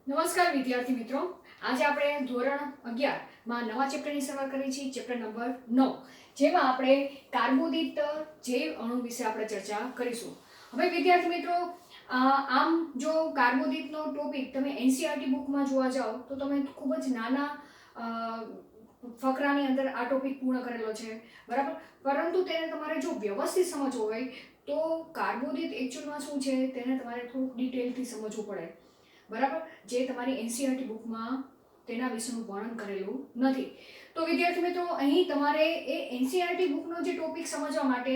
નમસ્કાર વિદ્યાર્થી મિત્રો, આજે આપણે ધોરણ 11 માં નવા ચેપ્ટરની શરૂઆત કરી છે, ચેપ્ટર નંબર 9, જેમાં આપણે કાર્બોદિત જૈવ અણુ વિશે આપણે ચર્ચા કરીશું. હવે વિદ્યાર્થી મિત્રો, આમ જો કાર્બોદિતનો ટોપિક તમે એનસીઈઆરટી બુકમાં જોવા જાઓ તો તમે ખૂબ જ નાના ફકરાની અંદર આ ટોપિક પૂર્ણ કરેલો છે, બરાબર. પરંતુ તેને તમારે જો વ્યવસ્થિત સમજવો હોય તો કાર્બોદિત એકચ્યુઅલમાં શું છે તેને તમારે થોડુંક ડિટેલથી સમજવું પડે, બરાબર, જે તમારી એનસીઈઆરટી બુકમાં તેના વિશેનું વર્ણન કરેલું નથી. તો વિદ્યાર્થી મિત્રો, અહીં તમારે એ એનસીઈઆરટી બુકનો જે ટોપિક સમજવા માટે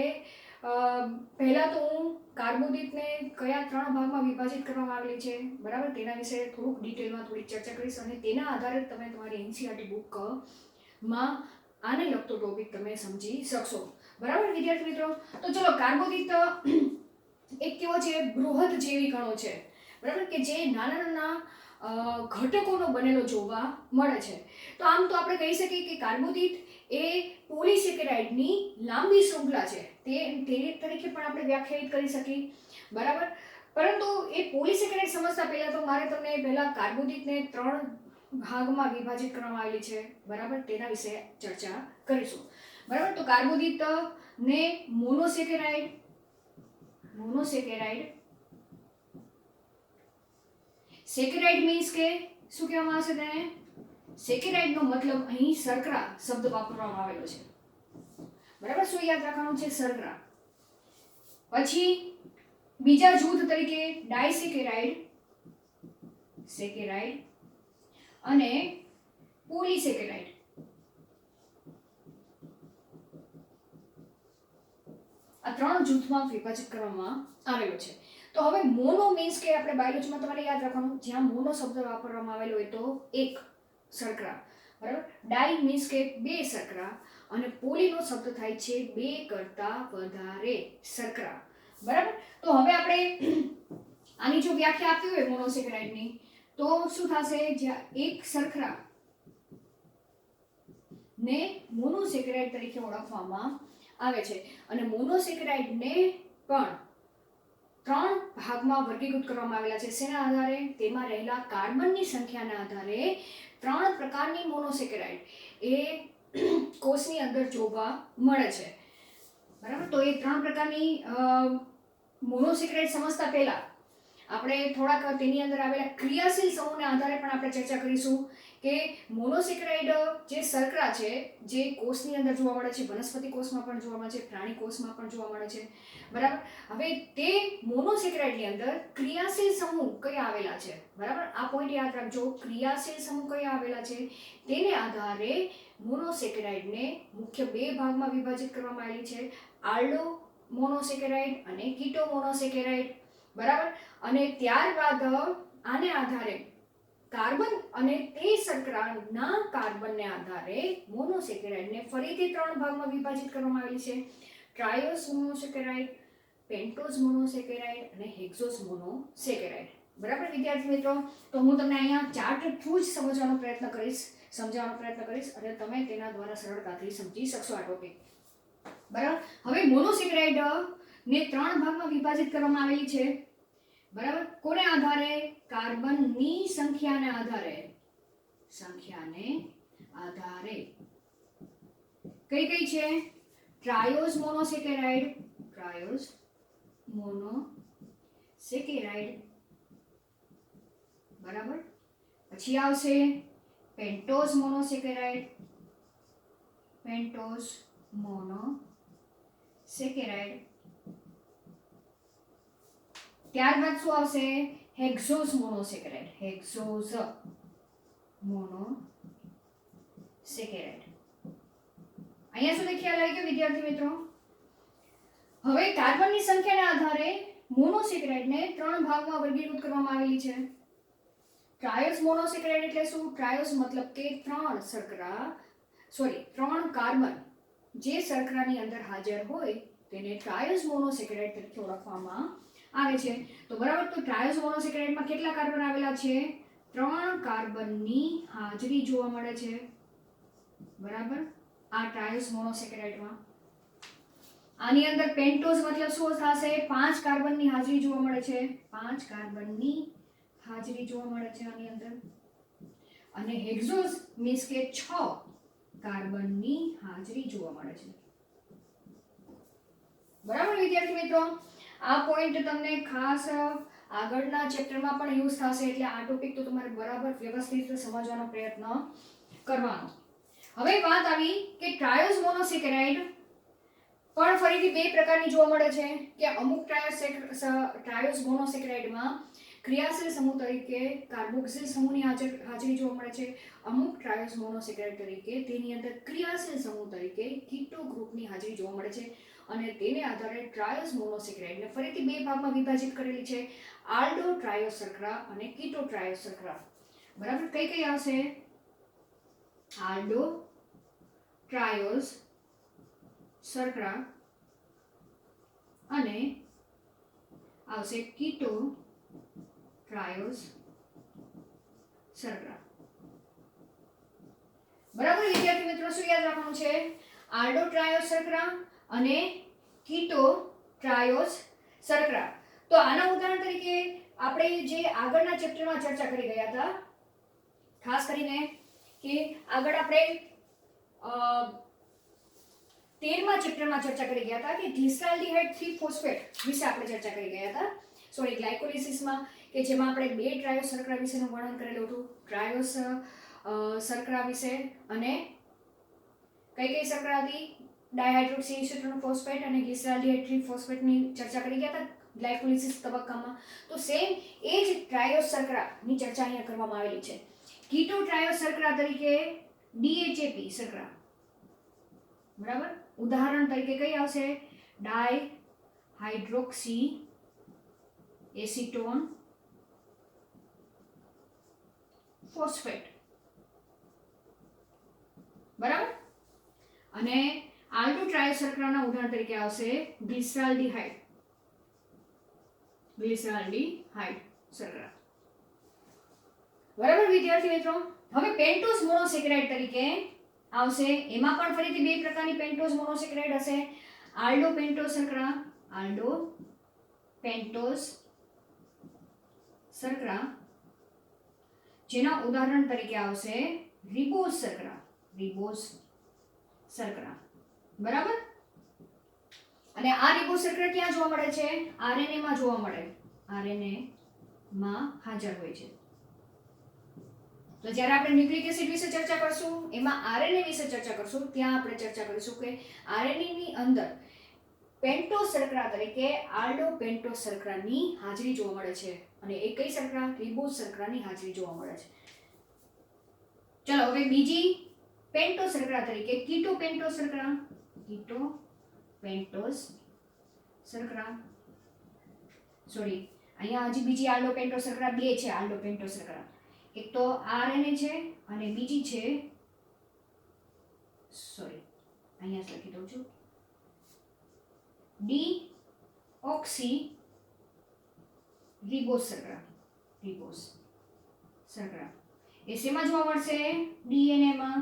પહેલાં તો હું કાર્બોદિતને કયા 3 ભાગમાં વિભાજિત કરવામાં આવેલી છે, બરાબર, તેના વિશે થોડુંક ડિટેલમાં થોડીક ચર્ચા કરીશ અને તેના આધારે તમે તમારી એનસીઈઆરટી બુકમાં આને લગતો ટોપિક તમે સમજી શકશો, બરાબર વિદ્યાર્થી મિત્રો. તો ચલો, કાર્બોદિત એક કેવો છે, બૃહદ જૈવિક અણુ છે, બરાબર, કે જે નાના નાના ઘટકોનો બનેલો જોવા મળે છે. તો આમ તો આપણે કહી શકીએ કે કાર્બોદિત એ પોલિસેકેરાઇડની લાંબી શૃંખલા છે, તે તરીકે પણ આપણે વ્યાખ્યાયિત કરી શકીએ, બરાબર. પરંતુ એ પોલિસેકેરાઇડ સમજતા પહેલા તો મારે તમને પહેલા કાર્બોદિતને 3 ભાગમાં વિભાજિત કરવામાં આવેલી છે, બરાબર, તેના વિશે ચર્ચા કરીશું, બરાબર. તો કાર્બોદિતને મોનોસેકેરાઇડ સેકેરાઇડ મીન્સ કે શું કહેવામાં આવશે તેને? સેકેરાઇડનો મતલબ અહીં શર્કરા શબ્દ વાપરવામાં આવેલો છે, બરાબર. શું યાદ રાખવાનું છે? શર્કરા. પછી બીજા જૂથ તરીકે ડાયસેકેરાઇડ, સેકેરાઇડ અને પોલિસેકેરાઇડ. આ 3 જૂથમાં વિભાજિત કરવામાં આવેલો છે. તો હવે મોનો મીન્સ કે આપણે બાયોલોજીમાં તમારે યાદ રાખવાનું, જ્યાં મોનો શબ્દ વાપરવામાં આવેલો હોય તો એક શર્કરા, બરાબર. ડાઈ મીન્સ કે 2 શર્કરા અને પોલીનો શબ્દ થાય છે 2 કરતાં વધારે શર્કરા, બરાબર. તો હવે આપણે આની જો વ્યાખ્યા આપવી હોય મોનોસેકેરાઇડની તો શું થશે? જ્યાં એક શર્કરા ને મોનોસેકેરાઇડ તરીકે ઓળખવામાં આવે છે અને મોનોસેકેરાઇડને પણ 3 ભાગમાં વર્ગીકૃત કરવામાં આવેલા છે. શેના આધારે? તેમાં રહેલા કાર્બનની સંખ્યાના આધારે 3 પ્રકારની મોનોસેકેરાઇડ એ કોષની અંદર જોવા મળે છે, બરાબર. તો એ 3 પ્રકારની મોનોસેકેરાઇડ સમજતા પહેલા આપણે થોડાક તેની અંદર આવેલા ક્રિયાશીલ સમૂહના આધારે પણ આપણે ચર્ચા કરીશું કે મોનોસેકેરાઇડ જે શર્કરા છે, જે કોષની અંદર જોવા મળે છે, વનસ્પતિ કોષમાં પણ જોવા મળે છે, પ્રાણી કોષમાં પણ જોવા મળે છે, બરાબર. હવે તે મોનોસેકેરાઇડની અંદર ક્રિયાશીલ સમૂહ કયા આવેલા છે, બરાબર. આ પોઈન્ટ યાદ રાખજો, ક્રિયાશીલ સમૂહ કયા આવેલા છે તેને આધારે મોનોસેકેરાઇડને મુખ્ય 2 ભાગમાં વિભાજિત કરવામાં આવેલી છે, આલ્ડો મોનોસેકેરાઇડ અને કીટો મોનોસેકેરાઇડ, બરાબર. અને ત્યારબાદ આને આધારે કાર્બન અને તે શર્કરાના કાર્બનને આધારે મોનોસેકેરાઇડને ફરીથી 3 ભાગમાં વિભાજિત કરવામાં આવેલી છે, ટ્રાયોસ મોનોસેકેરાઇડ, પેન્ટોઝ મોનોસેકેરાઇડ અને હેક્ઝોસ મોનોસેકેરાઇડ, બરાબર વિદ્યાર્થી મિત્રો. તો હું તમને અહીંયા ચાર્ટ થ્રુ જ સમજવાનો પ્રયત્ન કરીશ અને તમે તેના દ્વારા સરળતાથી સમજી શકશો આ ટોપિક, બરાબર. હવે મોનોસેકેરાઇડને 3 ભાગમાં વિભાજિત કરવામાં આવેલી છે, બરાબર. કોને આધારે? કાર્બનની સંખ્યાને આધારે કઈ કઈ છે? ટ્રાયોસ મોનોસેકેરાઇડ, બરાબર. પછી આવશે પેન્ટોઝ મોનોસેકેરાઇડ, ત્યારબાદ શું આવશે? હેક્ઝોસ મોનોસેકેરાઇડ, અહીંયા સુધી ખ્યાલ આવી ગયો વિદ્યાર્થી મિત્રો? હવે કાર્બનની સંખ્યાના આધારે મોનોસેકેરાઇડને 3 ભાગમાં વર્ગીકૃત કરવામાં આવેલી છે. ટ્રાયોસ મોનોસેકેરાઇડ એટલે શું? ટ્રાયોસ મતલબ કે 3 કાર્બન જે શર્કરાની અંદર હાજર હોય તેને ટ્રાયોસ મોનોસેકેરાઇડ તરીકે ઓળખવામાં આવે છે. તો બરાબર, તો ટ્રાયોસ મોનોસેકેરાઇડમાં કેટલા કાર્બન આવેલા છે? 3 કાર્બનની હાજરી જોવા મળે છે, બરાબર, આ ટ્રાયોસ મોનોસેકેરાઇડમાં. આની અંદર પેન્ટોઝ મતલબ શું થશે? 5 કાર્બનની હાજરી જોવા મળે છે, 5 કાર્બનની હાજરી જોવા મળે છે આની અંદર, અને હેક્ઝોસ મીન્સ કે 6 કાર્બનની હાજરી જોવા મળે છે. બરાબર વિદ્યાર્થી મિત્રો, આ પોઈન્ટ તમને ખાસ આગળના ચેપ્ટરમાં પણ યુઝ થશે, એટલે આ ટોપિક તો તમારે બરાબર વ્યવસ્થિત સમજવાનો પ્રયત્ન કરવાનો. હવે વાત આવી કે ટ્રાયોસ મોનોસેકેરાઇડ પણ ફરીથી બે પ્રકારની જોવા મળે છે, કે અમુક ટ્રાયોસ મોનોસેકેરાઇડમાં ક્રિયાશીલ સમૂહ તરીકે કાર્બોક્સિલ સમૂહની હાજરી જોવા મળે છે. અમુક ટ્રાયોસ મોનોસેકેરાઇડ તરીકે તેની અંદર ક્રિયાશીલ સમૂહ તરીકે કીટો ગ્રુપની હાજરી જોવા મળે છે, અને તેને આધારે ટ્રાયોસ મોનોસેકેરાઇડને ફરીથી બે ભાગમાં વિભાજિત કરેલી છે, આલ્ડો ટ્રાયોસ શર્કરા અને કીટો ટ્રાયોસ શર્કરા. બરાબર, કઈ કઈ આવશે? આલ્ડો ટ્રાયોસ શર્કરા અને આવશે કીટો ટ્રાયોસ શર્કરા. બરાબર વિદ્યાર્થી મિત્રો, શું યાદ રાખવાનું છે? આલ્ડો ટ્રાયોસ શર્કરા અને કીટો ટ્રાયોસ શર્કરા. તો આના ઉદાહરણ તરીકે આપણે જે આગળના ચેપ્ટરમાં ચર્ચા કરી ગયા હતા, ખાસ કરીને કે આગળ આપણે 13મા ચેપ્ટરમાં ચર્ચા કરી ગયા હતા કે ગ્લિસરાલ્ડિહાઇડ 3 ફોસ્ફેટ વિશે આપણે ચર્ચા કરી ગયા હતા, સોરી ગ્લાયકોલિસિસમાં, કે જેમાં આપણે બે ટ્રાયોસ શર્કરા વિશેનું વર્ણન કરેલું હતું, ટ્રાયોસ શર્કરા વિશે, અને કઈ કઈ શર્કરા હતી? ડાયહાઇડ્રોક્સી એસિટોન ફોસ્ફેટ અને ગ્લિસરાલ્ડિહાઇડ 3 ફોસ્ફેટની ચર્ચા કરી ગયા હતા ગ્લાયકોલિસિસ તબક્કામાં. તો સેમ એ જ ટ્રાયોસ શર્કરાની ચર્ચા અહીંયા કરવામાં આવેલી છે. કીટો ટ્રાયોસ શર્કરા તરીકે DHAP શર્કરા. બરાબર, ઉદાહરણ તરીકે કઈ આવશે? ડાયહાઇડ્રોક્સી એસિટોન ફોસ્ફેટ. બરાબર, અને આલ્ડો ટ્રાયોસ શર્કરાના ઉદાહરણ તરીકે આવશે ગ્લિસરાલ્ડિહાઇડ શર્કરા. બરાબર વિદ્યાર્થી મિત્રો, હવે પેન્ટોસ મોનોસેકેરાઇડ તરીકે આવશે, એમાં પણ ફરીથી બે પ્રકારની પેન્ટોસ મોનોસેકેરાઇડ હશે, આલ્ડો પેન્ટોસ શર્કરા, આલ્ડો પેન્ટોસ શર્કરા, જેના ઉદાહરણ તરીકે આવશે રિબોઝ શર્કરા. બરાબર, અને આ રિબોઝ શર્કરા ક્યાં જોવા મળે છે? આરએનએ માં જોવા મળે, આરએનએ માં હાજર હોય છે. તો જ્યારે આપણે ન્યુક્લિક એસિડ વિશે ચર્ચા કરશું, એમાં આરએનએ વિશે ચર્ચા કરશું, ત્યાં આપણે ચર્ચા કરીશું કે આરએનએ ની અંદર પેન્ટોસ શર્કરા તરીકે આલ્ડો પેન્ટોસ શર્કરાની હાજરી જોવા મળે છે, અને એ કઈ શર્કરા? રિબોઝ શર્કરાની હાજરી જોવા મળે છે. ચલો હવે બીજી પેન્ટોસ શર્કરા તરીકે કીટો પેન્ટોસ શર્કરા, સોરી અહીંયા હજી બીજી આલ્ડો પેન્ટોસ શર્કરા બે છે. આલ્ડો પેન્ટોસ શર્કરા, એક તો આરએનએ છે અને બીજી છે, સોરી અહીંયા જ લખી દઉં છું, ડીઓક્સી રિબોઝ શર્કરા. એ શેમાં જોવા મળશે? ડીએનએ માં.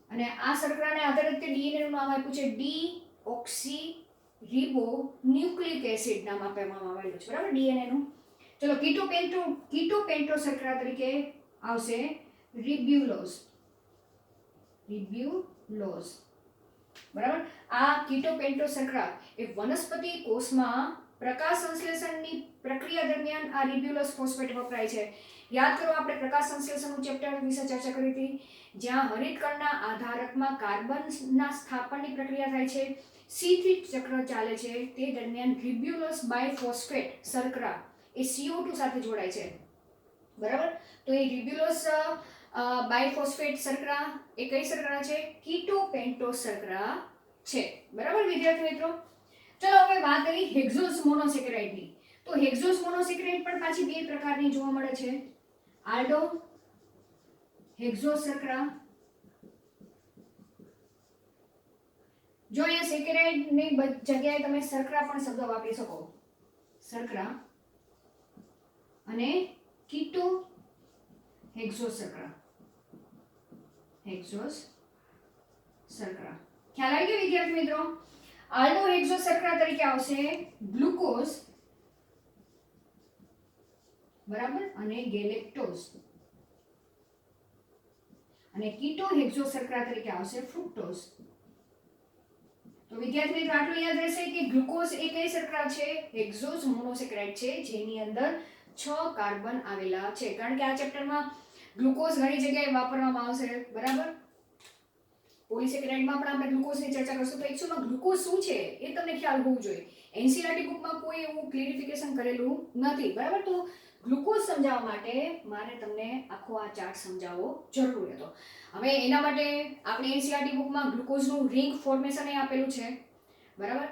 અને આ શર્કરાને આધારે ડીએનએ નું નામ આપ્યું છે ડીઓક્સી રિબો ન્યુક્લિક એસિડ નામ આપવામાં આવેલું છે. બરાબર, ડીએનએ નું. ચલો કીટો પેન્ટોસ શર્કરા તરીકે આવશે રિબ્યુલોઝ. બરાબર, આ કીટો પેન્ટોસ શર્કરા એ વનસ્પતિ કોષમાં પ્રકાશ સંશ્લેષણની પ્રક્રિયા દરમિયાન આ રિબ્યુલોઝ ફોસ્ફેટ વપરાય છે. યાદ કરો, આપણે પ્રકાશ સંશ્લેષણનું ચેપ્ટર વિશે ચર્ચા કરી હતી, જ્યાં હરિતકણના આધારકમાં કાર્બનના સ્થાપનની પ્રક્રિયા થાય છે, C3 ચક્ર ચાલે છે, તે દરમિયાન રિબ્યુલોઝ બાયફોસ્ફેટ શર્કરા એ CO2 સાથે જોડાય છે. બરાબર, તો એ રિબ્યુલોઝ બાયફોસ્ફેટ શર્કરા એ કઈ શર્કરા છે? કીટો પેન્ટોસ શર્કરા છે. બરાબર વિદ્યાર્થી મિત્રો, ચલો હવે વાત કરી હેક્ઝોસ મોનોસેકેરાઇડની. તો હેક્ઝોસ મોનોસેકેરાઇડ પણ પાછી બે પ્રકારની જોવા મળે છે, આલ્ડો હેક્ઝોસ શર્કરા. જો અહીંયા સેકેરાઇડ ની જગ્યાએ તમે શર્કરા પણ શબ્દ વાપરી શકો, શર્કરા, અને કીટો હેક્ઝોસ શર્કરા. ખ્યાલ આવી ગયો વિદ્યાર્થી મિત્રો? આલ્ડો હેક્ઝોસ શર્કરા તરીકે આવશે ગ્લુકોઝ બરાબર, અને ગેલેક્ટોઝ. અને કીટો હેક્ઝો શર્કરા તરીકે આવશે ફ્રુક્ટોઝ. તો વિદ્યાર્થી મિત્રો આટલું યાદ રહેશે કે ગ્લુકોઝ એ કઈ શર્કરા છે? હેક્ઝોઝ મોનોસેકેરાઇડ છે, જેની અંદર 6 કાર્બન આવેલા છે. કારણ કે આ ચેપ્ટરમાં ગ્લુકોઝ ઘણી જગ્યાએ વાપરવામાં આવશે, બરાબર. પોલિસેકેરાઇડમાં પણ આપણે ગ્લુકોઝની ચર્ચા કરશું. તો એકચ્યુઅલમાં ગ્લુકોઝ શું છે એ તમને ખ્યાલ હોવું જોઈએ. એનસીઈઆરટી બુકમાં કોઈ એવું ક્લેરિફિકેશન કરેલું નથી, બરાબર. તો ગ્લુકોઝ સમજાવવા માટે મારે તમને આખો આ ચાર્ટ સમજાવવો જરૂરી હતો. હવે એના માટે આપણે એનસીઈઆરટી બુકમાં ગ્લુકોઝનું રિંગ ફોર્મેશન એ આપેલું છે, બરાબર.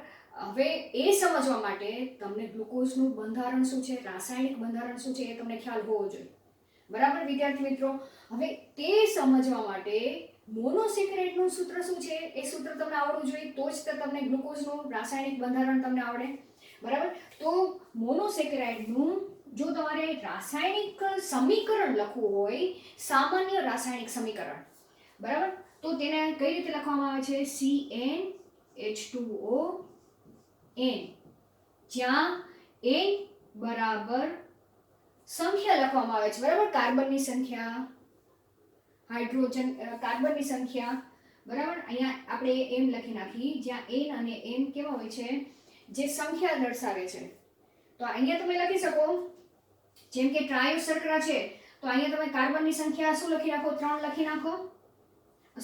હવે એ સમજવા માટે તમને ગ્લુકોઝનું બંધારણ શું છે, રાસાયણિક બંધારણ શું છે એ તમને ખ્યાલ હોવો જોઈએ, બરાબર વિદ્યાર્થી મિત્રો. હવે તે સમજવા માટે મોનોસેકેરાઇડનું સૂત્ર શું છે એ સૂત્ર તમને આવડવું જોઈએ, તો જ તમને ગ્લુકોઝનું રાસાયણિક બંધારણ તમને આવડે, બરાબર. તો મોનોસેકેરાઇડનું જો તમારે રાસાયણિક સમીકરણ લખવું હોય, સામાન્ય રાસાયણિક સમીકરણ, બરાબર, તો તેને કઈ રીતે લખવામાં આવે છે? CnH2ON, જ્યાં N બરાબર સંખ્યા લખવામાં આવે છે, બરાબર. કાર્બનની સંખ્યા, હાઇડ્રોજન કાર્બનની સંખ્યા, બરાબર. અહીંયા આપણે એમ લખી નાખી, જ્યાં N અને M કેવા હોય છે? જે સંખ્યા દર્શાવે છે. તો અહીંયા તમે લખી શકો, જેમ કે ટ્રાયો શર્કરા છે, તો અહીંયા તમે કાર્બનની સંખ્યા શું લખી નાખો? 3 લખી નાખો.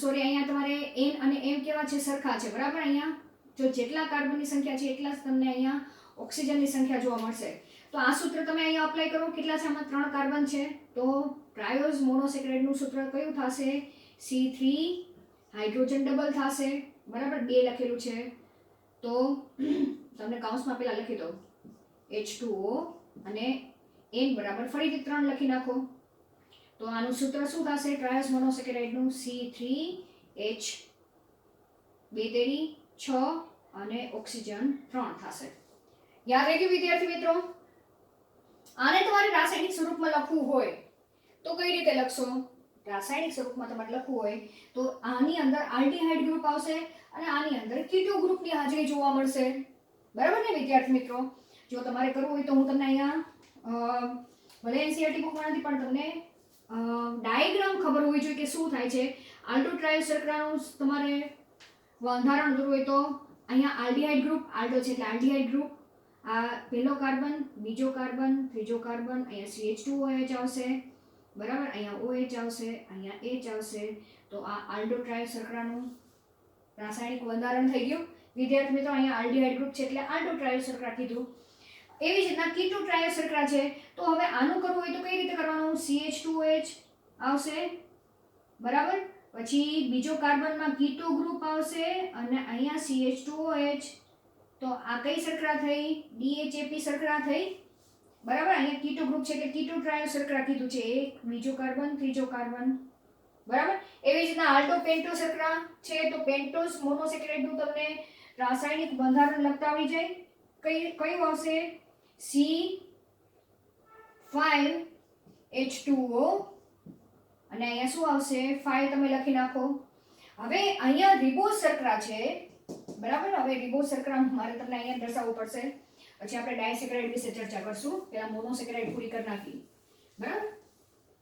સોરી, અહીંયા તમારે N અને M કેવા છે? સરખા છે, બરાબર. અહીંયા જો જેટલા કાર્બનની સંખ્યા છે એટલા જ તમને અહીંયા ઓક્સિજનની સંખ્યા જોવા મળશે. તો આ સૂત્ર તમે અહીંયા અપ્લાય કરો. કેટલા છે આમાં? 3 કાર્બન છે, તો ટ્રાયોઝ મોનોસેકેરાઇડનું સૂત્ર કયું થશે? C3 હાઇડ્રોજન ડબલ થશે, બરાબર. 2 લખેલું છે, તો તમને કૌંસમાં પહેલા લખી દો H2O અને N બરાબર ફરીથી 3 લખી નાખો. તો આનું સૂત્ર શું થશે? ટ્રાયોઝ મોનોસેકેરાઇડનું C3H 2 તેરી 6 અને ઓક્સિજન 3 થશે. યાદ રાખ્યું વિદ્યાર્થી મિત્રો? આને તમારે રાસાયણિક સ્વરૂપમાં લખવું હોય તો કઈ રીતે લખશો? રાસાયણિક સ્વરૂપમાં તમારે લખવું હોય તો આની અંદર આલ્ડીહાઇડ ગ્રુપ આવશે અને આની અંદર કીટો ગ્રુપની હાજરી જોવા મળશે, બરાબર ને વિદ્યાર્થી મિત્રો? જો તમારે કરવું હોય તો હું તમને અહીંયા ભલે એનસીઈઆરટી બુકમાં નથી પણ તમને ડાયાગ્રામ ખબર હોવી જોઈએ કે શું થાય છે. આલ્ડો ટ્રાયો શર્કરાનું તમારે બંધારણ દૂર હોય તો અહીંયા આલ્ડીહાઇડ ગ્રુપ, આલ્ડો છે એટલે આલ્ડીહાઇડ ગ્રુપ, આ પહેલો કાર્બન, બીજો કાર્બન, ત્રીજો કાર્બન, અહીંયા CH2OH આવશે, બરાબર. અહીંયા OH આવશે, અહીંયા H આવશે. તો આ આલ્ડો ટ્રાયો શર્કરાનું રાસાયણિક બંધારણ થઈ ગયું વિદ્યાર્થી મિત્રો. અહીંયા આલ્ડીહાઇડ ગ્રુપ છે એટલે આલ્ડો ટ્રાયો શર્કરા કીધું. એવી જ રીતના કીટો ટ્રાયો શર્કરા છે, તો હવે આનું કરવું હોય તો કઈ રીતે કરવાનું? CH2OH આવશે, બરાબર. પછી બીજો કાર્બનમાં કીટો ગ્રુપ આવશે અને અહીંયા CH2OH. તો આ કઈ શર્કરા થઈ? DHAP શર્કરા થઈ, બરાબર. અહીંયા કીટો ગ્રુપ છે એટલે કીટો ટ્રાયો શર્કરા કીધું છે. એક બીજો કાર્બન, ત્રીજો કાર્બન, બરાબર. એવી જ રીતના આલ્ડો પેન્ટો શર્કરા છે, તો પેન્ટોઝ મોનોસેકેરાઇડનું તમને રાસાયણિક બંધારણ લખતા આવડી જાય. કયું આવશે? C5H2O અને અહીંયા શું આવશે? 5 તમે લખી નાખો. હવે અહીંયા રિબોઝ શર્કરા છે, બરાબર. હવે રિબોઝ શર્કરા મારે તમને અહીંયા દર્શાવવું પડશે, પછી આપણે ડાયસેકેરાઇડ વિશે ચર્ચા કરશું. પહેલા મોનોસેકેરાઇડ પૂરી કરી નાખી, બરાબર.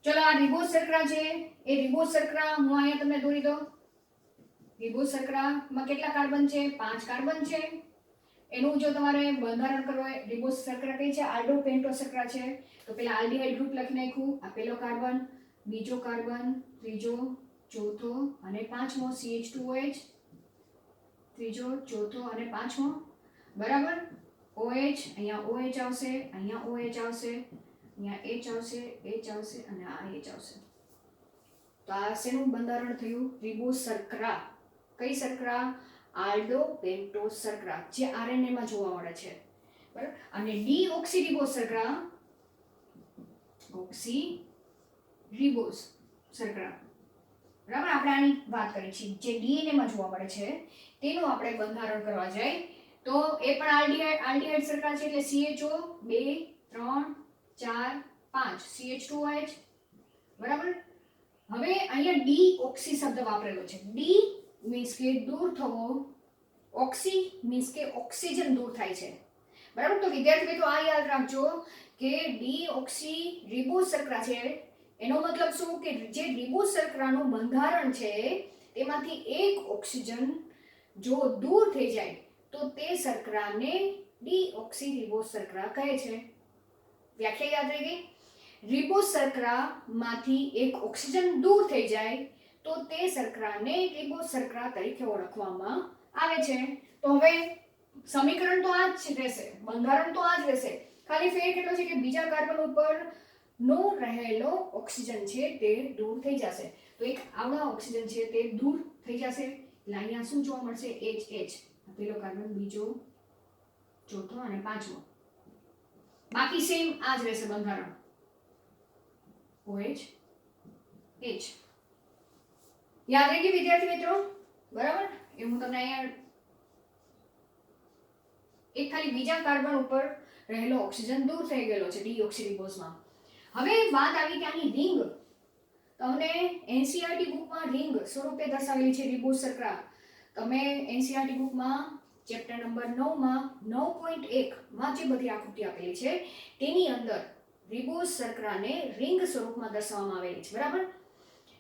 ચલો, આ રિબોઝ શર્કરા છે, એ રિબોઝ શર્કરા હું અહીંયા તમને દોરી દઉં. રિબોઝ શર્કરામાં કેટલા કાર્બન છે? 5 કાર્બન છે. એનું જો તમારે બંધારણ કરવું હોય, રિબોઝ શર્કરા કઈ છે? આલ્ડો પેન્ટો શર્કરા છે, તો પેલા આલ્ડીહાઇડ ગ્રુપ લખી નાખ્યું. આ પહેલો કાર્બન, બીજો કાર્બન, ત્રીજો, ચોથો અને પાંચમો CH2OH, ત્રીજો, ચોથો અને પાંચમો, બરાબર. OH, અહીંયા OH આવશે, અહીંયા OH આવશે, અહીંયા H આવશે, H આવશે અને આ H આવશે. તો આ શેનું બંધારણ થયું? રિબોઝ શર્કરા. કઈ શર્કરા? આલ્ડો પેન્ટો શર્કરા, જે RNA માં જોવા મળે છે, બરાબર. અને ડીઓક્સીરિબોઝ શર્કરા, ઓક્સીરિબોઝ શર્કરા, બરાબર. આપણે આની વાત કરી છે, જે DNA માં જોવા મળે છે તેનું આપણે બંધારણ કરવા જાય તો એ પણ આલ્ડીહાઇડ શર્કરા છે એટલે CHO 2 3 4 5 CH2OH, બરાબર. હવે અહીંયા ડીઓક્સી શબ્દ વાપરેલો છે. ડી મીન્સ કે દૂર થવો, ઓક્સી મીન્સ કે ઓક્સિજન દૂર થાય છે, બરાબર. તો વિદ્યાર્થી મિત્રો આ યાદ રાખજો કે ડીઓક્સી રિબોઝ શર્કરા છે એનો મતલબ શું કે જે રિબોઝ શર્કરાનું બંધારણ છે તેમાંથી એક ઓક્સિજન જો દૂર થઈ જાય તો તે શર્કરાને ડીઓક્સી રિબોઝ શર્કરા કહે છે. વ્યાખ્યા યાદ રહી ગઈ? રિબોઝ શર્કરામાંથી એક ઓક્સિજન દૂર થઈ જાય તો તે શર્કરાને રિબોઝ શર્કરા તરીકે ઓળખવામાં આવે છે. તો હવે સમીકરણ તો આ જ રહેશે, બંધારણ તો આ જ રહેશે, ખાલી ફેર કેટલો છે કે બીજા કાર્બન ઉપર નો રહેલો ઓક્સિજન છે તે દૂર થઈ જશે. તો એક આવડા ઓક્સિજન છે તે દૂર થઈ જશે એટલે અહીંયા શું જોવા મળશે? HH. પેલો કાર્બન, બીજો, ચોથો અને પાંચમો. બાકી સેમ આ જ રહેશે બંધારણ. OH H. યાદ રહી ગયું વિદ્યાર્થી મિત્રો? બરાબર? એ હું તમને અહીંયા એક ખાલી બીજા કાર્બન ઉપર રહેલો ઓક્સિજન દૂર થઈ ગયેલો છે ડીઓક્સી રિબોઝમાં. હવે વાત આવી કે આની રિંગ તમને એનસીઈઆરટી બુકમાં રિંગ સ્વરૂપે દર્શાવેલી છે રિબોઝ શર્કરા. તમે એનસીઈઆરટી બુકમાં ચેપ્ટર નંબર 9 માં 9.1 માં જે બધી આકૃતિ આપેલી છે તેની અંદર રિબોઝ શર્કરાને રિંગ સ્વરૂપમાં દર્શાવવામાં આવેલી છે. બરાબર?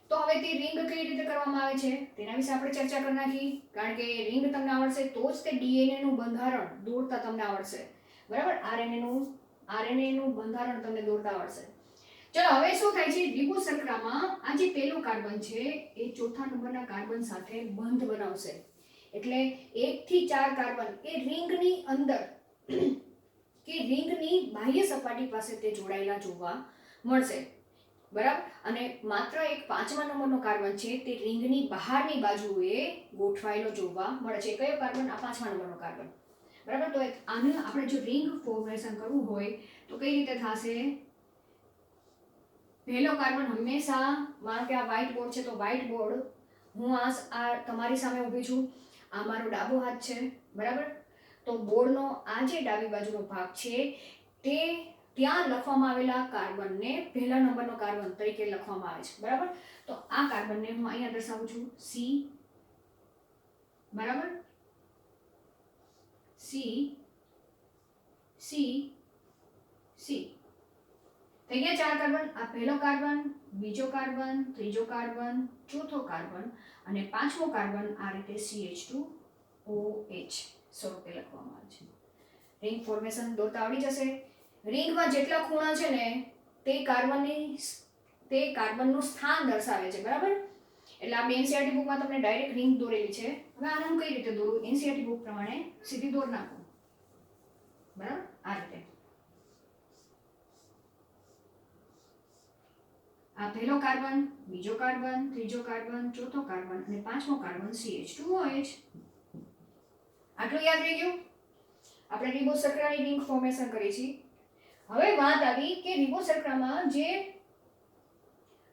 તો હવે તે રિંગ કઈ રીતે કરવામાં આવે છે તેના વિશે આપણે ચર્ચા કરી નાખી. કારણ કે રિંગ તમને આવડશે તો જ તે ડીએનએ નું બંધારણ દોરતા તમને આવડશે. બરાબર? આરએનએ નું બંધારણ તમને દોરતા આવડશે. ચલો હવે શું થાય છે? રિબોઝ શર્કરામાં આ જે પહેલો કાર્બન છે એ ચોથા નંબરના કાર્બન સાથે બંધ બનાવશે. એટલે 1 થી 4 કાર્બન એ રિંગની અંદર કે રિંગની બાહ્ય સપાટી પાસે તે જોડાયેલા જોવા મળશે. બરાબર? અને માત્ર એક 5મા નંબરનો કાર્બન છે તે રિંગની બહારની બાજુએ ગોઠવાયેલો જોવા મળે છે. કયો કાર્બન? આ 5મા નંબરનો કાર્બન. બરાબર? તો આને આપણે જો રિંગ ફોર્મેશન કરવું હોય તો કઈ રીતે થશે? પહેલો કાર્બન હંમેશા, માનો કે આ વ્હાઇટ બોર્ડ છે તો વ્હાઇટ બોર્ડ, હું આ તમારી સામે ઊભી છું, આ મારો ડાબો હાથ છે. બરાબર? તો બોર્ડનો આ જે ડાબી બાજુનો ભાગ છે તે ત્યાં લખવામાં આવેલા કાર્બનને પહેલા નંબરનો કાર્બન તરીકે લખવામાં આવે છે. બરાબર? તો આ કાર્બનને હું અહીંયા દર્શાવું છું C. બરાબર? C C C. થઈ ગયા 4 કાર્બન. આ પહેલો કાર્બન, બીજો કાર્બન, ત્રીજો કાર્બન, ચોથો કાર્બન અને 5મો કાર્બન આ રીતે CH2OH સ્વરૂપે લખવામાં આવે છે. રિંગ ફોર્મેશન દોરતા આવડી જશે. રિંગમાં જેટલા ખૂણા છે ને તે કાર્બનનું સ્થાન દર્શાવે છે. બરાબર? એટલે આપણે એનસીઈઆરટી બુકમાં તમને ડાયરેક્ટ રિંગ દોરેલી છે. હવે આને હું કઈ રીતે દોરું? એનસીઈઆરટી બુક પ્રમાણે સીધી દોર નાખું. બરાબર? આ રીતે. આ પહેલો કાર્બન, બીજો કાર્બન, ત્રીજો કાર્બન, ચોથો કાર્બન અને 5મો કાર્બન CH2OH. આટલું યાદ રહી ગયું? આપણે રિબોઝ શર્કરાની રિંગ ફોર્મેશન કરી છે. હવે વાત આવી કે રિબોઝ શર્કરામાં જે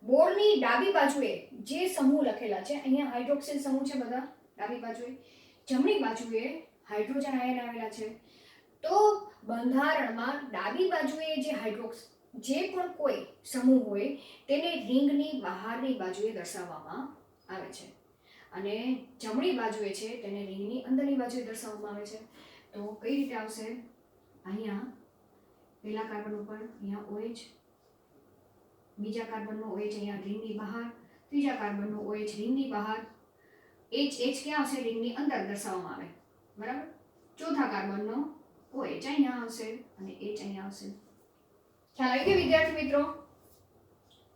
બોર્ડની ડાબી બાજુએ જે સમૂહ લખેલા છે, અહીંયા હાઇડ્રોક્સિલ સમૂહ છે બધા ડાબી બાજુએ, જમણી બાજુએ હાઇડ્રોજન આયન આવેલા છે. તો બંધારણમાં ડાબી બાજુએ જે પણ કોઈ સમૂહ હોય તેને રિંગની બહારની બાજુએ દર્શાવવામાં આવે છે અને જમણી બાજુએ છે તેને રિંગની અંદરની બાજુએ દર્શાવવામાં આવે છે. તો કઈ રીતે આવશે? અહીંયા પહેલા કાર્બન ઉપર અહીંયા OH, બીજા કાર્બનનો OH અહીંયા રિંગની બહાર, ત્રીજા કાર્બનનો OH રિંગની બહાર, H ક્યાં આવશે? રિંગની અંદર દર્શાવવામાં આવે. બરાબર? ચોથા કાર્બનનો OH અહીંયા આવશે અને H અહીંયા આવશે. ખ્યાલ આવી ગયો વિદ્યાર્થી મિત્રો?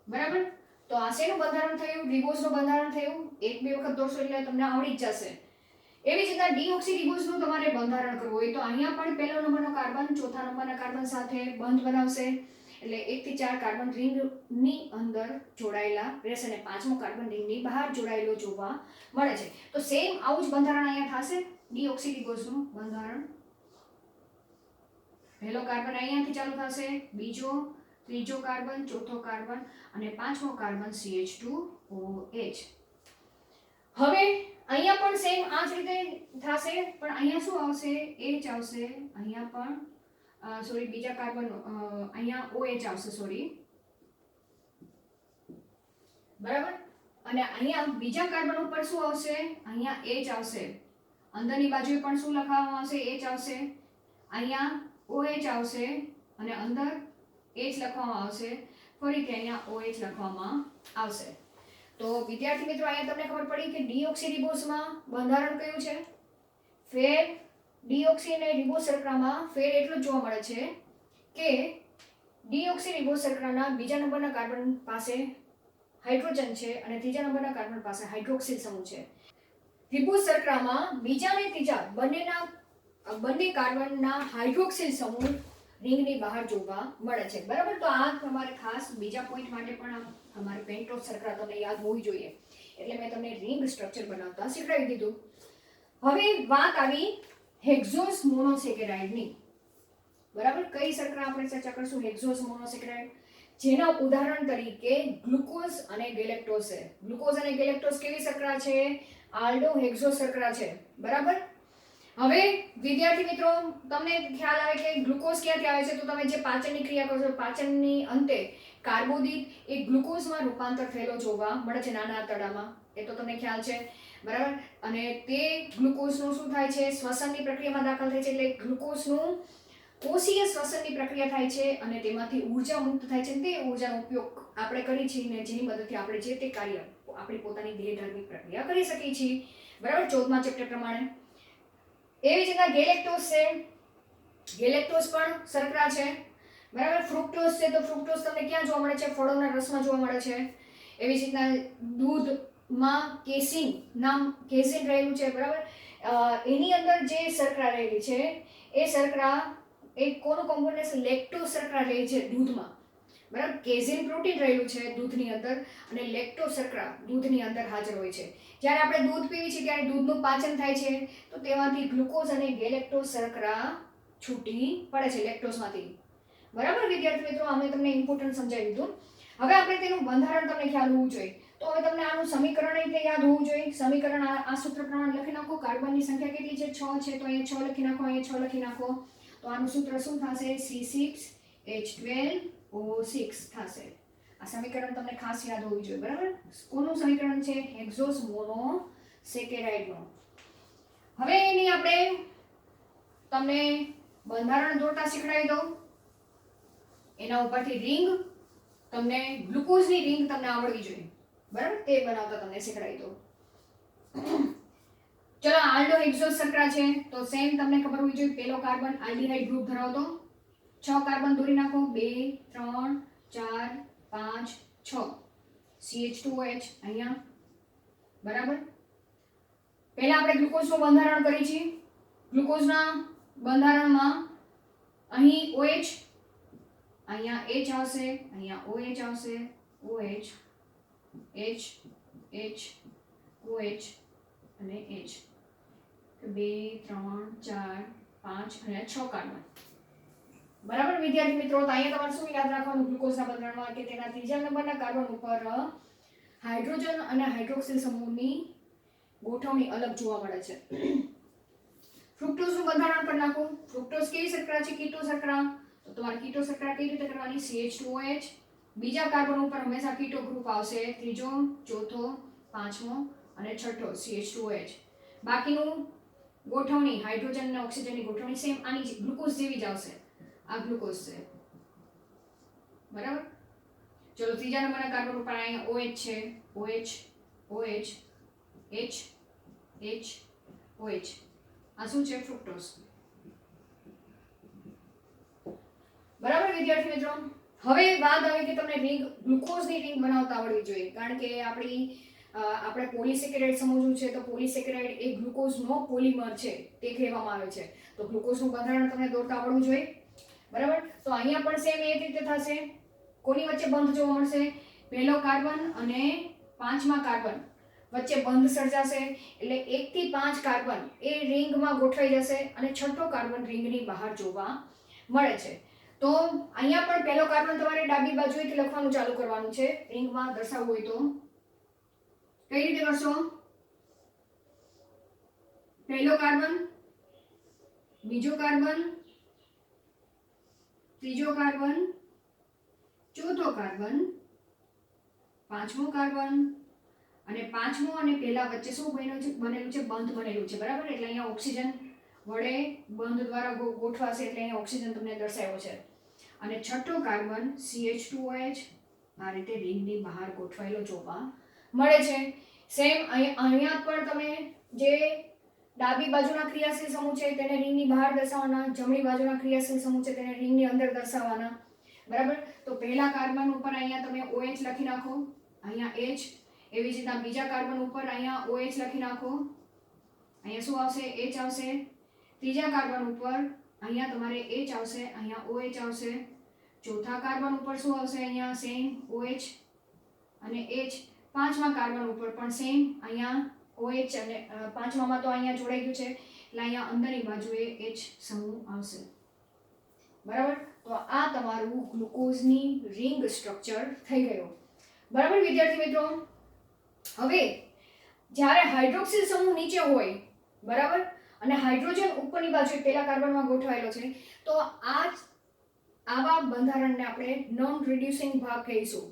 બરાબર? તો આ શેનું બંધારણ થયું? રિબોઝનું બંધારણ થયું. 1-2 વખત દોરશો એટલે તમને આવડી જ જશે. એવી જ રીતના ડીઓક્સી રિબોઝનું તમારે બંધારણ કરવું હોય તો અહીંયા પણ પહેલો નંબરનો કાર્બન ચોથા નંબરના કાર્બન સાથે બંધ બનાવશે. એટલે 1 થી 4 કાર્બન રિંગની અંદર જોડાયેલા રહેશે અને 5મો કાર્બન રિંગની બહાર જોડાયેલો જોવા મળે છે. તો સેમ આવું જ બંધારણ અહીંયા થશે ડીઓક્સી રિબોઝનું બંધારણ. પહેલો કાર્બન અહીંયાથી ચાલુ થશે, બીજો, ત્રીજો કાર્બન, ચોથો કાર્બન અને 5મો કાર્બન CH2OH. હવે અહીંયા પણ સેમ આ જ રીતે થશે પણ અહીંયા શું આવશે? H આવશે. અહીંયા પણ બીજા કાર્બન અહીંયા OH આવશે બરાબર? અને અહીંયા બીજા કાર્બન ઉપર શું આવશે? અહીંયા H આવશે. અંદરની બાજુએ પણ શું લખવામાં આવશે? H આવશે. અહીંયા OH આવશે અને અંદર H લખવામાં આવશે, ફરીથી અહીંયા OH લખવામાં આવશે. તો વિદ્યાર્થી મિત્રો અહીંયા તમને ખબર પડી કે ડીઓક્સીરિબોઝમાં બંધારણ કયું છે? ફેર. ડીઓક્સી અને રિબોઝ શર્કરામાં ફેર એટલું જ જોવા મળે છે કે ડીઓક્સીરિબોઝ શર્કરાના બીજા નંબરના કાર્બન પાસે હાઇડ્રોજન છે અને ત્રીજા નંબરના કાર્બન પાસે હાઇડ્રોક્સિલ સમૂહ છે. રિબોઝ શર્કરામાં બીજા અને ત્રીજા બંને કાર્બનના હાઇડ્રોક્સિલ સમૂહ રિંગની બહાર જોવા મળે છે. બરાબર, તો આ તમારે ખાસ બીજા પોઈન્ટ માટે પણ તમારે પેન્ટોઝ શર્કરા તમને યાદ હોવી જોઈએ. એટલે મેં તમને રિંગ સ્ટ્રક્ચર બનાવતા શીખવાડી દીધું. હવે વાત આવી હેક્ઝોસ મોનોસેકેરાઇડની. બરાબર, કઈ શર્કરા આપણે ચર્ચા કરશું? હેક્ઝોસ મોનોસેકેરાઇડ, જેના ઉદાહરણ તરીકે ગ્લુકોઝ અને ગેલેક્ટોઝ છે. ગ્લુકોઝ અને ગેલેક્ટોઝ કેવી શર્કરા છે? આલ્ડો હેક્ઝોસ શર્કરા છે. બરાબર, હવે વિદ્યાર્થી મિત્રો તમને ખ્યાલ આવે કે ગ્લુકોઝ ક્યાંથી આવે છે? તો તમે જે પાચનની ક્રિયા કરો છો, પાચનની અંતે કાર્બોદિત એ ગ્લુકોઝમાં રૂપાંતર થયેલો જોવા મળે છે નાના આંતરડામાં. એ તો તમને ખ્યાલ છે. બરાબર, અને તે ગ્લુકોઝનું શું થાય છે? શ્વસનની પ્રક્રિયામાં દાખલ થાય છે. એટલે ગ્લુકોઝનું કોષીય શ્વસનની પ્રક્રિયા થાય છે અને તેમાંથી ઊર્જા મુક્ત થાય છે. તે ઊર્જાનો ઉપયોગ આપણે કરી છીએ ને જેની મદદથી આપણે જે તે કાર્ય આપણી પોતાની દેહધાર્મિક પ્રક્રિયા કરી શકીએ છીએ. બરાબર, 14મા ચેપ્ટર પ્રમાણે. એવી જ રીતના ગેલેક્ટોઝ છે. ગેલેક્ટોઝ પણ શર્કરા છે. બરાબર, ફ્રુક્ટોઝ છે. તો ફ્રુક્ટોઝ તમને ક્યાં જોવા મળે છે? ફળોના રસમાં જોવા મળે છે. એવી જ રીતના દૂધમાં કેસીન રહેલું છે. બરાબર, એની અંદર જે શર્કરા રહેલી છે એ શર્કરા એ કોનું કોમ્પોનન્ટ છે? લેક્ટોઝ શર્કરા રહે છે દૂધમાં. બરાબર, કેઝિન પ્રોટીન રહેલું છે દૂધની અંદર અને લેક્ટોઝ શર્કરા દૂધની અંદર હાજર હોય છે. જ્યારે આપણે દૂધ પીવી છીએ ત્યારે દૂધનું પાચન થાય છે તો તેમાંથી ગ્લુકોઝ અને ગેલેક્ટોઝ શર્કરા છૂટી પડે છે લેક્ટોઝમાંથી. બરાબર વિદ્યાર્થી મિત્રો, અમે તમને ઇમ્પોર્ટન્ટ સમજાવી દીધું. હવે આપણે તેનું બંધારણ તમને ખ્યાલ હોવું જોઈએ. તો હવે તમને આનું સમીકરણ રીતે યાદ હોવું જોઈએ. સમીકરણ આ સૂત્ર પ્રમાણે લખી નાખો. કાર્બનની સંખ્યા કેટલી છે? 6 છે. તો અહીંયા 6 લખી નાખો, અહીંયા 6 લખી નાખો. તો આનું સૂત્ર શું થશે? C6H12O6 થશે. આ સમીકરણ તમને ખાસ યાદ હોવું જોઈએ. બરાબર, કોનું સમીકરણ છે? હેક્ઝોસ મોનોસેકેરાઇડનું. હવે એની આપણે તમને બંધારણ દોરતા શીખડાવી દઉં. એના ઉપરથી રિંગ, તમને ગ્લુકોઝની રિંગ તમને આવડવી જોઈએ. બરાબર, તે બનાવતા તમને શીખડાવી દઉં. ચલો, આલ્ડો હેક્ઝોસ શર્કરા છે તો સેમ તમને ખબર હોવી જોઈએ. પેલો કાર્બન આલ્ડીહાઇડ ગ્રુપ ધરાવતો. 6 કાર્બન દોરી નાખો. 2 3 4 5 6 CH2OH અહીંયા. બરાબર, પહેલા આપણે ગ્લુકોઝનું બંધારણ કરી છીએ. ગ્લુકોઝના બંધારણમાં અહીં OH, અહીંયા H આવશે, અહીંયા OH આવશે, OH H H OH અને H. 2 3 4 5 અને 6 કાર્બન. બરાબર વિદ્યાર્થી મિત્રો, તો અહીંયા તમારે શું યાદ રાખવાનું ગ્લુકોઝના બંધારણમાં? કે તેના ત્રીજા નંબરના કાર્બન ઉપર હાઇડ્રોજન અને હાઇડ્રોક્સિલ સમૂહની ગોઠવણી અલગ જોવા મળે છે. ફ્રુક્ટોઝનું બંધારણ પર નાખો. ફ્રુક્ટોઝ કેવી શર્કરા છે? કીટો શર્કરા. તો તમારે કીટો શર્કરા કેવી રીતે કરવાની? CH2OH. બીજા કાર્બન ઉપર હંમેશા કીટો ગ્રુપ આવશે. ત્રીજો, ચોથો, પાંચમો અને છઠ્ઠો CH2OH. બાકીનું ગોઠવણી હાઇડ્રોજન અને ઓક્સિજનની ગોઠવણી સેમ આની ગ્લુકોઝ જેવી જ આવશે. આ ગ્લુકોઝ છે. બરાબર, ચલો ત્રીજા નંબરના કાર્બન ઉપર અહીંયા OH છે. OH OH H H OH. આ શું છે? ફ્રુક્ટોઝ. બરાબર વિદ્યાર્થી મિત્રો, હવે વાત આવે કે તમને રિંગ, ગ્લુકોઝની રિંગ બનાવતા આવડવી જોઈએ. કારણ કે આપણે પોલિસેકેરાઇડ સમજવું છે તો પોલિસેકેરાઇડ એ ગ્લુકોઝનો પોલિમર છે તે કહેવામાં આવે છે. તો ગ્લુકોઝનું બંધારણ તમને દોરતા આવડવું જોઈએ. બરાબર, તો અહીંયા પણ સેમ એ રીતે થશે. કોની વચ્ચે બંધ જોવા મળશે? પહેલો કાર્બન અને 5મા કાર્બન વચ્ચે બંધ સર્જાશે. એટલે 1 થી 5 કાર્બન એ રિંગમાં ગોઠવાઈ જશે અને છઠ્ઠો કાર્બન રિંગની બહાર જોવા મળે છે. તો અહીંયા પણ પહેલો કાર્બન તમારે ડાબી બાજુએથી લખવાનું ચાલુ કરવાનું છે. રિંગમાં દર્શાવવું હોય તો કઈ રીતે કરશો? પહેલો કાર્બન, બીજો કાર્બન, ત્રીજો કાર્બન, ચોથો કાર્બન, પાંચમો કાર્બન અને પાંચમો અને પહેલા વચ્ચે શું બનેલું છે? બંધ બનેલું છે. બરાબર, એટલે અહીંયા ઓક્સિજન વડે બંધ દ્વારા ગોઠવાશે એટલે અહીંયા ઓક્સિજન તમને દર્શાવ્યો છે. અને છઠ્ઠો કાર્બન CH2OH આ રીતે રિંગની બહાર ગોઠવાયેલો જોવા મળે છે. સેમ અહીંયા પણ તમે જે ડાબી બાજુના ક્રિયાશીલ સમૂહ છે તેને રિંગની બહાર દર્શાવવાના, જમણી બાજુના ક્રિયાશીલ સમૂહ છે તેને રિંગની અંદર દર્શાવવાના. બરાબર. તો પહેલા કાર્બન ઉપર અહીંયા તમે OH લખી નાખો, અહીંયા H. એવી જ રીતના બીજા કાર્બન ઉપર અહીંયા OH લખી નાખો, અહીંયા શું આવશે? H આવશે. ત્રીજા કાર્બન ઉપર અહીંયા તમારે H આવશે, અહીંયા OH આવશે. ચોથા કાર્બન ઉપર શું આવશે? અહીંયા સેમ OH અને H. પાંચમા કાર્બન ઉપર પણ સેમ અહીંયા OH અને પાંચમામાં તો અહીંયા જોડાઈ ગયું છે એટલે અહીંયા અંદરની બાજુએ H સમૂહ આવશે. બરાબર. તો આ તમારું ગ્લુકોઝની રિંગ સ્ટ્રક્ચર થઈ ગયો. બરાબર વિદ્યાર્થી મિત્રો. હવે જ્યારે હાઇડ્રોક્સિલ સમૂહ નીચે હોય, બરાબર, અને હાઇડ્રોજન ઉપરની બાજુએ પેલા કાર્બનમાં ગોઠવાયેલો છે, તો આવા બંધારણને આપણે નોન રિડ્યુસિંગ ભાગ કહીશું.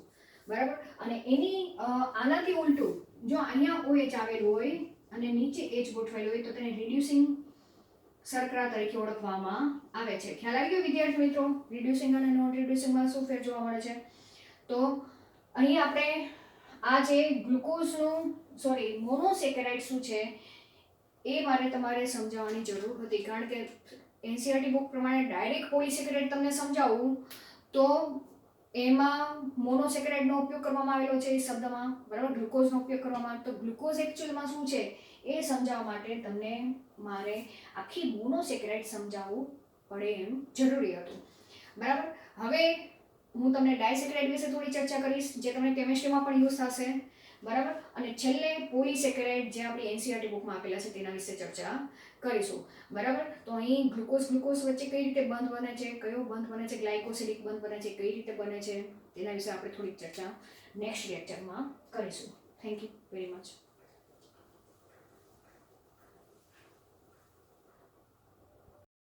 બરાબર. અને એની આનાથી ઉલટું જો અહીંયા OH આવેલું હોય અને નીચે H ગોઠવાયેલું હોય તો તેને રિડ્યુસિંગ શર્કરા તરીકે ઓળખવામાં આવે છે. ખ્યાલ આવી ગયો વિદ્યાર્થી મિત્રો? રિડ્યુસિંગ અને નોન રિડ્યુસિંગમાં શું ફેર જોવા મળે છે? તો અહીં આપણે આ જે ગ્લુકોઝનું મોનોસેકેરાઇડ શું છે એ મારે તમારે સમજાવવાની જરૂર હતી, કારણ કે NCERT બુક પ્રમાણે ડાયરેક્ટ પોલિસેકેરાઇડ તમને સમજાવું તો એમાં મોનોસેકેરાઇડનો ઉપયોગ કરવામાં આવેલો છે એ શબ્દમાં, બરાબર, ગ્લુકોઝનો ઉપયોગ કરવામાં. તો ગ્લુકોઝ એકચ્યુઅલમાં શું છે એ સમજાવવા માટે તમને મારે આખી મોનોસેકેરાઇડ સમજાવવું પડે એમ જરૂરી હતું. બરાબર. હવે હું તમને ડાયસેકેરાઇડ વિશે થોડી ચર્ચા કરીશ જે તમને કેમિસ્ટ્રીમાં પણ યુઝ થશે. બરાબર. અને છેલ્લે પોલિસેકેરાઇડ જે આપણી NCERT બુકમાં આપેલા છે તેના વિશે ચર્ચા કરીશું. બરાબર. તો અહીં ગ્લુકોઝ વચ્ચે કઈ રીતે બંધ બને છે, કયો બંધ બને છે, ગ્લાયકોસિલિક બંધ બને છે, કઈ રીતે બને છે તેના વિશે આપણે થોડીક ચર્ચા નેક્સ્ટ લેક્ચરમાં કરીશું. Thank you very much.